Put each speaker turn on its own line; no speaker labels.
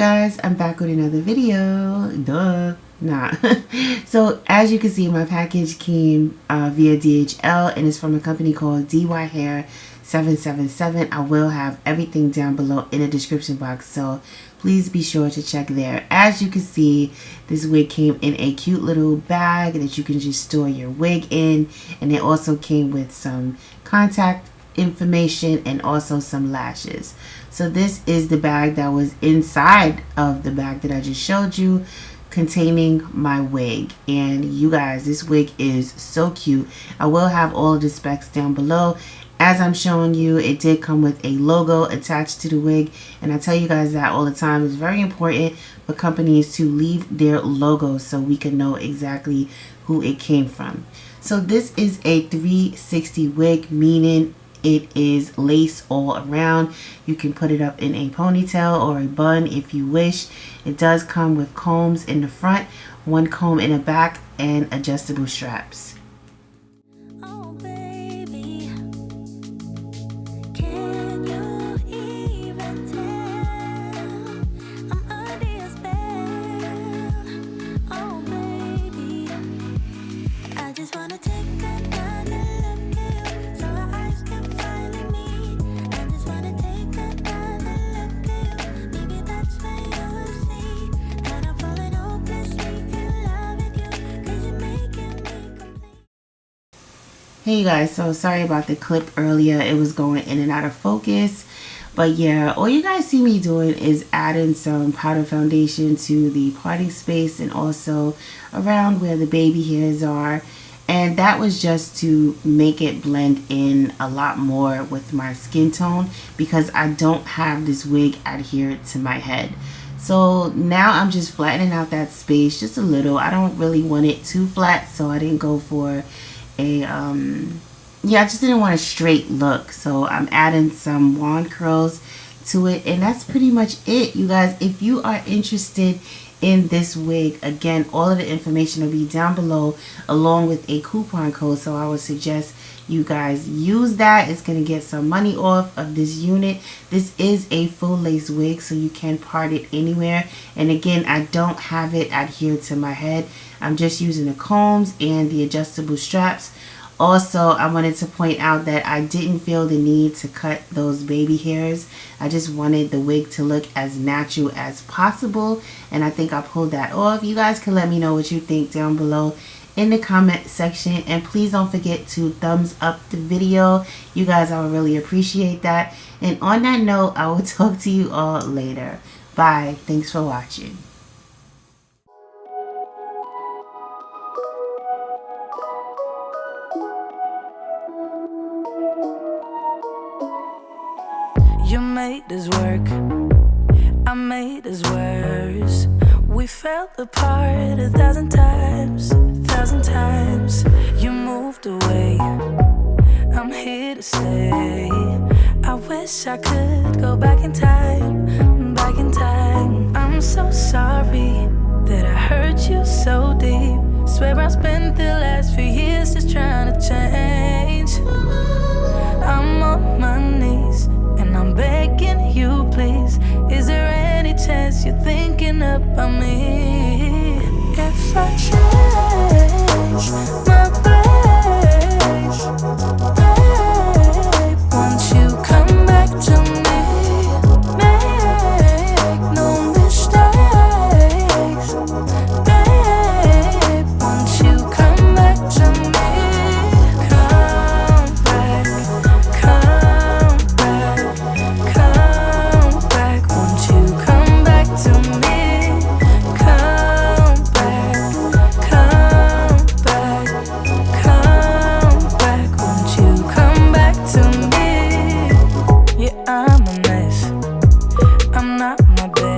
guys, I'm back with another video. Duh. Nah. So as you can see, my package came via DHL and it's from a company called DYhair777. I will have everything down below in the description box, so please be sure to check there. As you can see, this wig came in a cute little bag that you can just store your wig in, and it also came with some contact information and also some lashes. So this is the bag that was inside of the bag that I just showed you, containing my wig. And you guys, this wig is so cute. I will have all of the specs down below. As I'm showing you, it did come with a logo attached to the wig, and I tell you guys that all the time. It's very important for companies to leave their logo so we can know exactly who it came from. So this is a 360 wig, meaning it is lace all around. You can put it up in a ponytail or a bun if you wish. It does come with combs in the front, one comb in the back, and adjustable straps. Hey guys, so sorry about the clip earlier. It was going in and out of focus. But yeah, all you guys see me doing is adding some powder foundation to the parting space and also around where the baby hairs are. And that was just to make it blend in a lot more with my skin tone, because I don't have this wig adhered to my head. So now I'm just flattening out that space just a little. I don't really want it too flat, so I didn't go for a yeah, I just didn't want a straight look, so I'm adding some wand curls to it, and that's pretty much it, you guys. If you are interested in this wig, again, all of the information will be down below along with a coupon code, so I would suggest you guys use that. It's gonna get some money off of this unit. This is a full lace wig, so you can part it anywhere, and again, I don't have it adhered to my head. I'm just using the combs and the adjustable straps. Also, I wanted to point out that I didn't feel the need to cut those baby hairs. I just wanted the wig to look as natural as possible, and I think I pulled that off. You guys can let me know what you think down below in the comment section, and please don't forget to thumbs up the video. You guys, I would really appreciate that. And on that note, I will talk to you all later. Bye. Thanks for watching.
You made this work, I made this worse. We fell apart 1,000 times, 1,000 times. You moved away, I'm here to stay. I wish I could go back in time, back in time. I'm so sorry that I hurt you so deep. Swear I spent the last few years just trying to change. I'm on my knees and I'm begging you, please. Is there any chance you're thinking about me? If I change my ways, babe, won't you come back to me? Make no mistakes, babe, won't you come back to me? I'm a mess, I'm not my best.